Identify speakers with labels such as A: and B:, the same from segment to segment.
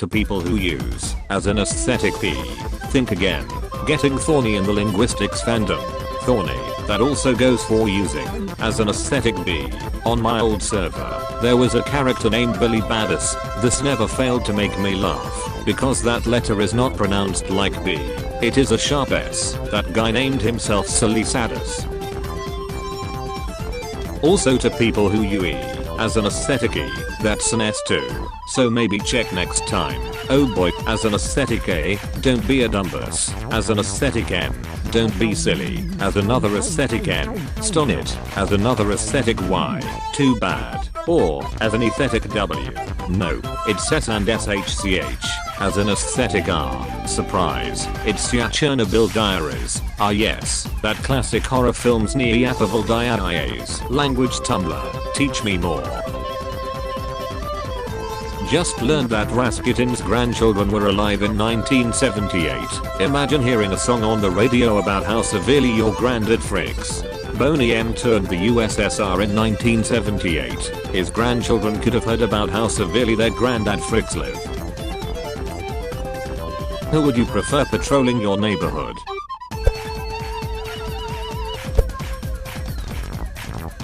A: To people who use as an aesthetic P, think again. Getting thorny in the linguistics fandom. Thorny, that also goes for using as an aesthetic B. On my old server, there was a character named Billy Baddis. This never failed to make me laugh, because that letter is not pronounced like B. It is a sharp S. That guy named himself Silly Sadis. Also to people who UE as an aesthetic E, that's an S too, so maybe check next time. Oh boy, as an aesthetic A, don't be a dumbus. As an aesthetic N, don't be silly. As another aesthetic N, stun it. As another aesthetic Y, too bad. Or, as an aesthetic W, no, it's S and SHCH. As an aesthetic R, surprise, it's ya Chernobyl Diaries. Ah yes, that classic horror film's Neapavil Diaries. Language Tumblr, teach me more. Just learned that Rasputin's grandchildren were alive in 1978. Imagine hearing a song on the radio about how severely your granddad freaks. Boney M toured the USSR in 1978. His grandchildren could have heard about how severely their granddad freaks live. Who would you prefer patrolling your neighborhood?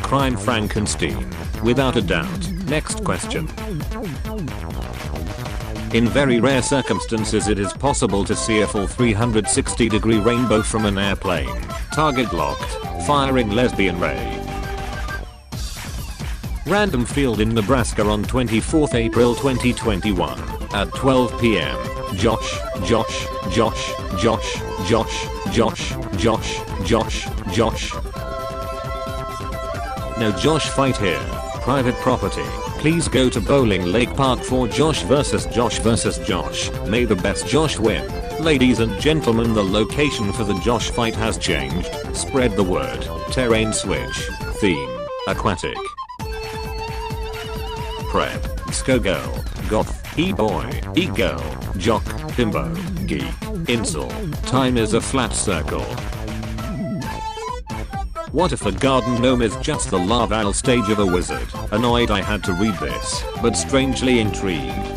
A: Crime Frankenstein, without a doubt. Next question. In very rare circumstances it is possible to see a full 360-degree rainbow from an airplane. Target locked. Firing lesbian ray. Random field in Nebraska on 24th April 2021 at 12 p.m. Josh. No Josh fight here. Private property. Please go to Bowling Lake Park for Josh vs Josh. May the best Josh win. Ladies and gentlemen, the location for the Josh fight has changed. Spread the word. Terrain switch. Theme. Aquatic. Prep. Sco girl. Goth. E-boy. E-girl. Jock. Bimbo. Geek. Incel. Time is a flat circle. What if a garden gnome is just the larval stage of a wizard? Annoyed I had to read this, but strangely intrigued.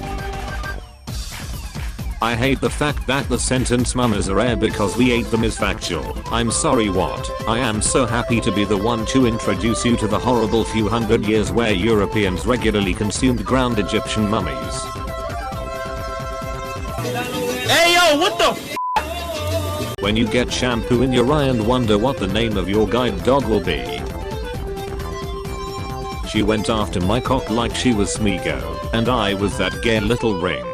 A: I hate the fact that the sentence "mamas are rare because we ate them" is factual. I'm sorry, what? I am so happy to be the one to introduce you to the horrible few hundred years where Europeans regularly consumed ground Egyptian mummies.
B: Hey yo, what the f?
A: When you get shampoo in your eye and wonder what the name of your guide dog will be. She went after my cock like she was Smeagol, and I was that gay little ring.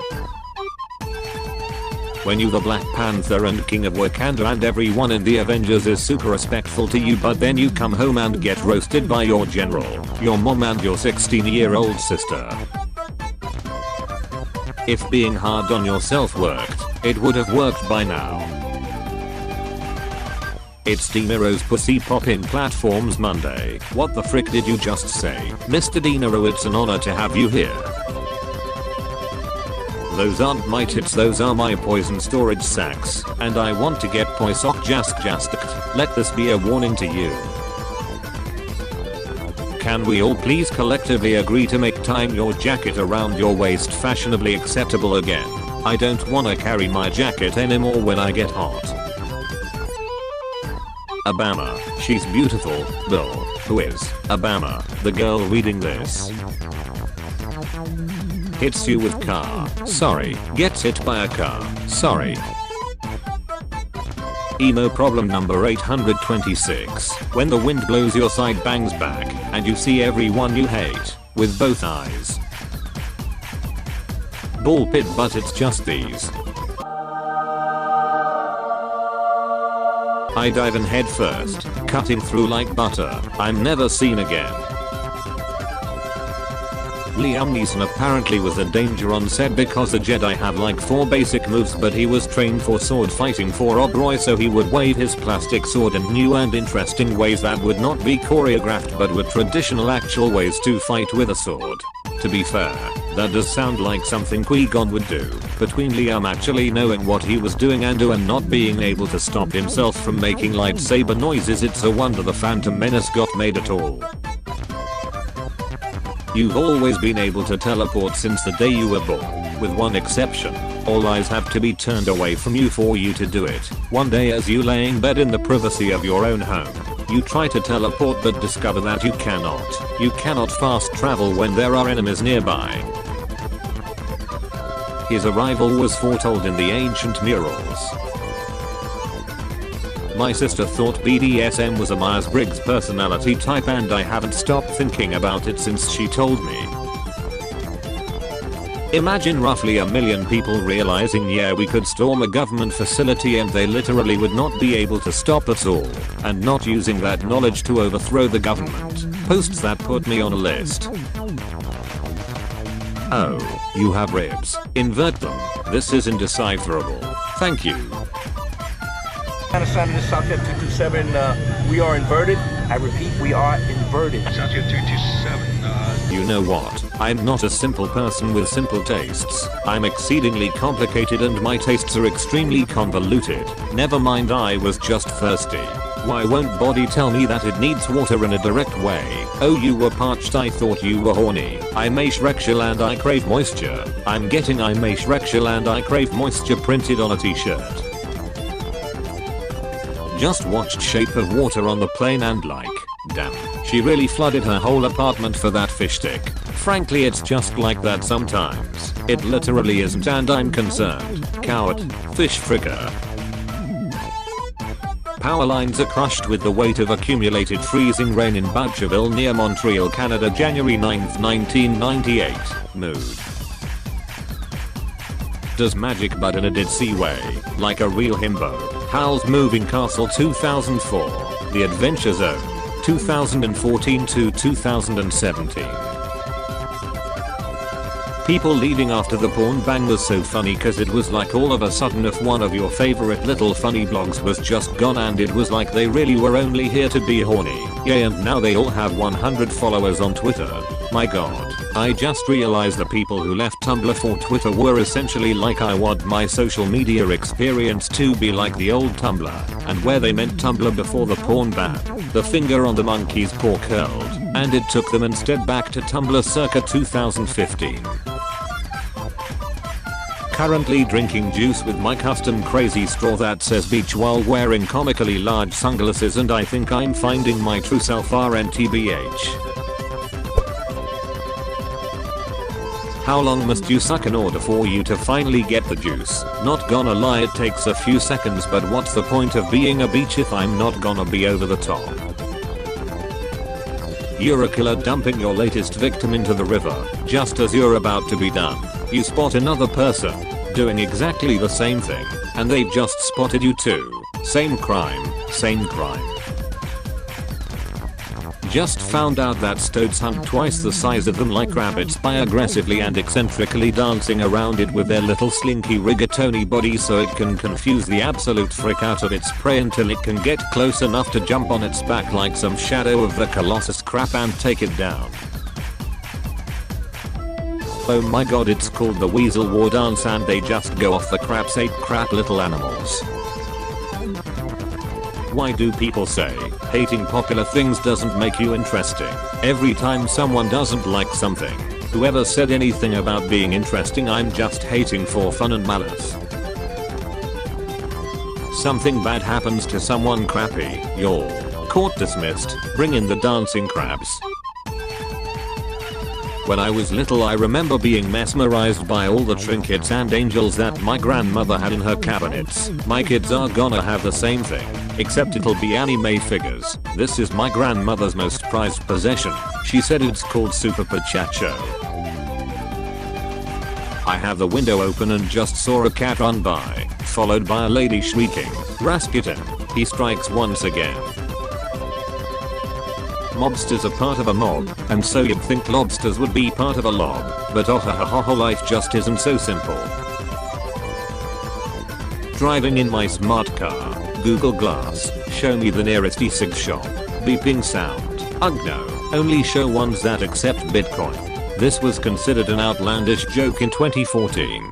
A: When you the Black Panther and King of Wakanda and everyone in the Avengers is super respectful to you, but then you come home and get roasted by your general, your mom and your 16-year-old sister. If being hard on yourself worked, it would have worked by now. It's Dinaro's Pussy Pop-In Platforms Monday. What the frick did you just say? Mr. Dinaro, it's an honor to have you here. Those aren't my tits, those are my poison storage sacks, and I want to get poisok jasked. Let this be a warning to you. Can we all please collectively agree to make tying your jacket around your waist fashionably acceptable again? I don't wanna carry my jacket anymore when I get hot. Obama, she's beautiful. Bill, who is Obama, the girl reading this? Hits you with car. Sorry. Gets hit by a car. Sorry. Emo problem number 826. When the wind blows your side bangs back, and you see everyone you hate, with both eyes. Ball pit, but it's just these. I dive in head first, cutting through like butter. I'm never seen again. Liam Neeson apparently was a danger on set because the Jedi have like 4 basic moves, but he was trained for sword fighting for Oberoi, so he would wave his plastic sword in new and interesting ways that would not be choreographed but were traditional actual ways to fight with a sword. To be fair, that does sound like something Qui-Gon would do. Between Liam actually knowing what he was doing and Owen not being able to stop himself from making lightsaber noises, it's a wonder the Phantom Menace got made at all. You've always been able to teleport since the day you were born. With one exception, all eyes have to be turned away from you for you to do it. One day as you lay in bed in the privacy of your own home, you try to teleport but discover that you cannot. You cannot fast travel when there are enemies nearby. His arrival was foretold in the ancient murals. My sister thought BDSM was a Myers-Briggs personality type and I haven't stopped thinking about it since she told me. Imagine roughly 1 million people realizing yeah we could storm a government facility and they literally would not be able to stop us all, and not using that knowledge to overthrow the government. Posts that put me on a list. Oh, you have ribs. Invert them. This is indecipherable. Thank you.
B: Assigned to Southgate 227, we are inverted. I repeat, we are inverted.
C: Southgate 227,
A: You know what? I'm not a simple person with simple tastes. I'm exceedingly complicated and my tastes are extremely convoluted. Never mind, I was just thirsty. Why won't body tell me that it needs water in a direct way? Oh, you were parched, I thought you were horny. I'm asexual and I crave moisture. I'm getting I'm asexual and I crave moisture printed on a t-shirt. Just watched Shape of Water on the plane and like, damn, she really flooded her whole apartment for that fish stick. Frankly, it's just like that sometimes. It literally isn't and I'm concerned. Coward. Fish fricker. Power lines are crushed with the weight of accumulated freezing rain in Boucherville near Montreal, Canada, January 9th, 1998. Mood. Does magic bud in a dead sea way, like a real himbo. Howl's Moving Castle 2004, The Adventure Zone, 2014 to 2017. People leaving after the porn ban was so funny cause it was like all of a sudden if one of your favorite little funny blogs was just gone and it was like they really were only here to be horny. Yeah, and now they all have 100 followers on Twitter. My god. I just realized the people who left Tumblr for Twitter were essentially like I want my social media experience to be like the old Tumblr, and where they meant Tumblr before the porn ban, the finger on the monkey's paw curled, and it took them instead back to Tumblr circa 2015. Currently drinking juice with my custom crazy straw that says beach while wearing comically large sunglasses and I think I'm finding my true self RNTBH. How long must you suck in order for you to finally get the juice? Not gonna lie, it takes a few seconds, but what's the point of being a beach if I'm not gonna be over the top? You're a killer dumping your latest victim into the river. Just as you're about to be done, you spot another person doing exactly the same thing, and they've just spotted you too. Same crime, same crime. Just found out that stoats hunt twice the size of them like rabbits by aggressively and eccentrically dancing around it with their little slinky rigatoni bodies so it can confuse the absolute frick out of its prey until it can get close enough to jump on its back like some shadow of the Colossus crap and take it down. Oh my god, it's called the Weasel War Dance and they just go off the craps, 8 crap little animals. Why do people say hating popular things doesn't make you interesting? Every time someone doesn't like something, whoever said anything about being interesting, I'm just hating for fun and malice. Something bad happens to someone crappy, you're court dismissed, bring in the dancing crabs. When I was little I remember being mesmerized by all the trinkets and angels that my grandmother had in her cabinets. My kids are gonna have the same thing, except it'll be anime figures. This is my grandmother's most prized possession. She said it's called Super Pachacho. I have the window open and just saw a cat run by, followed by a lady shrieking, "Rasputin, he strikes once again." Mobsters are part of a mob, and so you'd think lobsters would be part of a lob, but oh life just isn't so simple. Driving in my smart car, Google Glass, show me the nearest e-cig shop. Beeping sound, ugh no, only show ones that accept Bitcoin. This was considered an outlandish joke in 2014.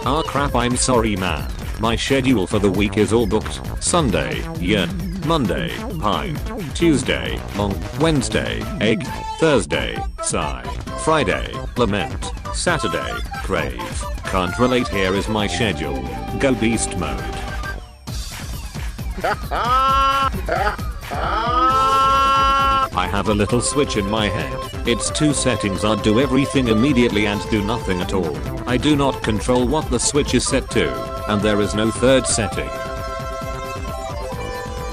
A: Ah crap, I'm sorry man. My schedule for the week is all booked. Sunday, yin. Monday, pine. Tuesday, long. Wednesday, egg. Thursday, sigh. Friday, lament. Saturday, crave. Can't relate, here is my schedule. Go beast mode. I have a little switch in my head. Its two settings are do everything immediately and do nothing at all. I do not control what the switch is set to, and there is no third setting.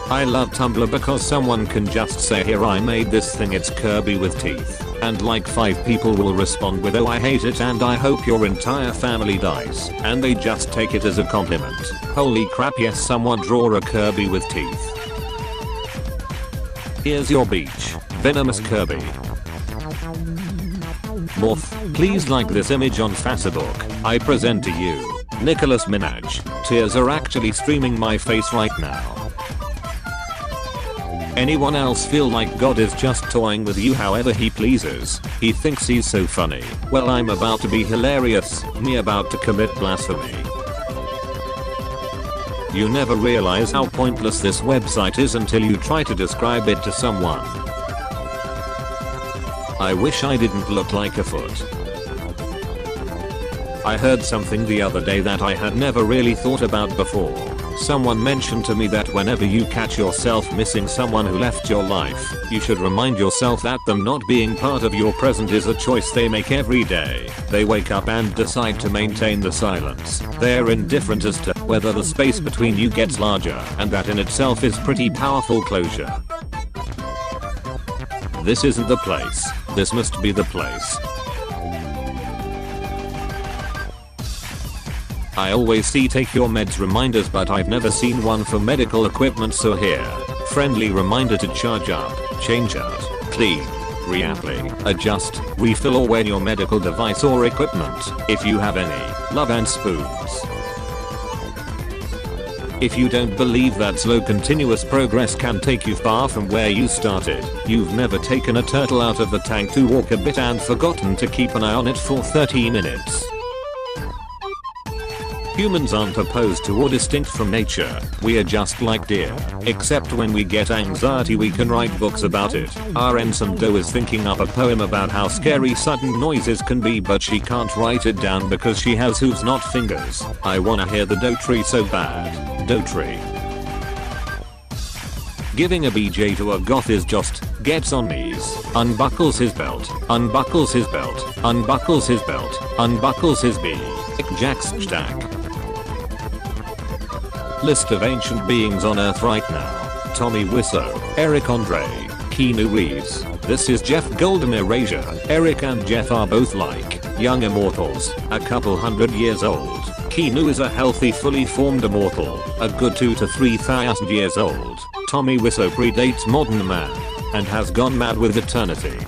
A: I love Tumblr because someone can just say, here I made this thing, it's Kirby with teeth. And like 5 people will respond with, oh I hate it and I hope your entire family dies. And they just take it as a compliment. Holy crap, yes, someone draw a Kirby with teeth. Here's your beach. Venomous Kirby. Morph, please like this image on Facebook. I present to you, Nicholas Minaj. Tears are actually streaming my face right now. Anyone else feel like God is just toying with you however he pleases? He thinks he's so funny. Well, I'm about to be hilarious. Me about to commit blasphemy. You never realize how pointless this website is until you try to describe it to someone. I wish I didn't look like a foot. I heard something the other day that I had never really thought about before. Someone mentioned to me that whenever you catch yourself missing someone who left your life, you should remind yourself that them not being part of your present is a choice they make every day. They wake up and decide to maintain the silence. They're indifferent as to whether the space between you gets larger, and that in itself is pretty powerful closure. This isn't the place. This must be the place. I always see take your meds reminders, but I've never seen one for medical equipment, so here. Friendly reminder to charge up, change out, clean, reapply, adjust, refill or wear your medical device or equipment, if you have any. Love and spoons. If you don't believe that slow continuous progress can take you far from where you started, you've never taken a turtle out of the tank to walk a bit and forgotten to keep an eye on it for 30 minutes. Humans aren't opposed to or distinct from nature. We are just like deer. Except when we get anxiety we can write books about it. Our ensign Doe is thinking up a poem about how scary sudden noises can be, but she can't write it down because she has hooves not fingers. I wanna hear the Doe tree so bad. Doe tree. Giving a BJ to a goth is just, gets on knees, unbuckles his belt, unbuckles his belt, unbuckles his belt, unbuckles his B. Jack's stack. List of ancient beings on Earth right now. Tommy Wiseau, Eric Andre, Keanu Reeves. This is Jeff Golden Erasure. Eric and Jeff are both like young immortals, a couple 100 years old. Keanu is a healthy fully formed immortal, a good 2,000 to 3,000 years old. Tommy Wiseau predates modern man, and has gone mad with eternity.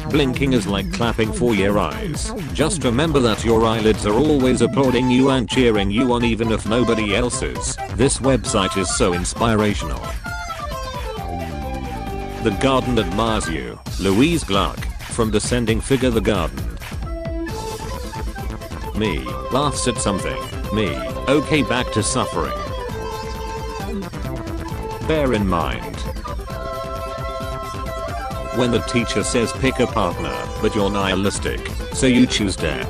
A: Blinking is like clapping for your eyes. Just remember that your eyelids are always applauding you and cheering you on even if nobody else is. This website is so inspirational. The garden admires you. Louise Gluck, from Descending Figure the Garden. Me, laughs at something. Me, okay back to suffering. Bear in mind. When the teacher says pick a partner, but you're nihilistic, so you choose death.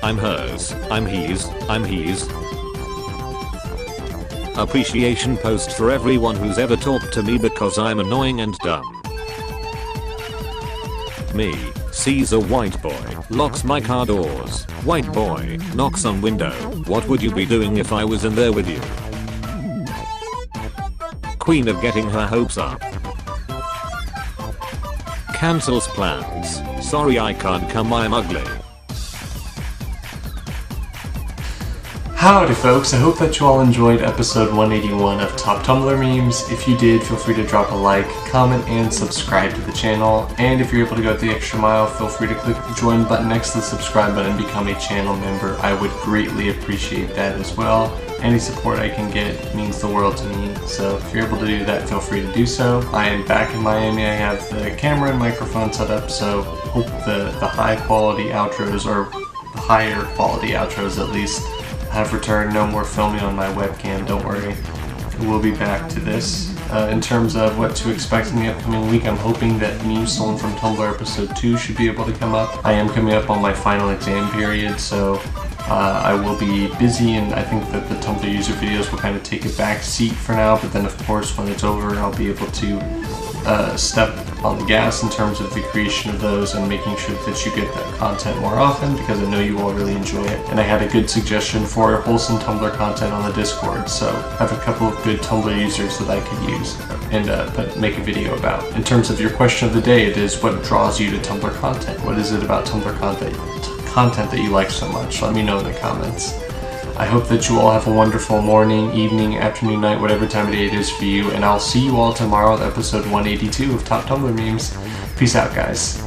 A: I'm hers, I'm his, I'm his. Appreciation post for everyone who's ever talked to me because I'm annoying and dumb. Me, sees a white boy, locks my car doors. White boy, knocks on window. What would you be doing if I was in there with you? Queen of getting her hopes up. Cancels plans. Sorry I can't come, I'm ugly.
D: Howdy folks, I hope that you all enjoyed episode 181 of Top Tumblr Memes. If you did, feel free to drop a like, comment, and subscribe to the channel. And if you're able to go the extra mile, feel free to click the join button next to the subscribe button and become a channel member. I would greatly appreciate that as well. Any support I can get means the world to me, so if you're able to do that, feel free to do so. I am back in Miami. I have the camera and microphone set up, so hope the high quality outros, or the higher quality outros at least, have returned. No more filming on my webcam, don't worry. We'll be back to this. In terms of what to expect in the upcoming week, I'm hoping that Memes Stolen from Tumblr episode 2 should be able to come up. I am coming up on my final exam period, so I will be busy, and I think that the Tumblr user videos will kind of take a back seat for now, but then of course when it's over I'll be able to step on the gas in terms of the creation of those and making sure that you get that content more often, because I know you all really enjoy it. And I had a good suggestion for wholesome Tumblr content on the Discord, so I have a couple of good Tumblr users that I could use and make a video about. In terms of your question of the day, it is what draws you to Tumblr content? What is it about Tumblr content that you like so much? Let me know in the comments. I hope that you all have a wonderful morning, evening, afternoon, night, whatever time of day it is for you, and I'll see you all tomorrow with episode 182 of Top Tumblr Memes. Peace out, guys.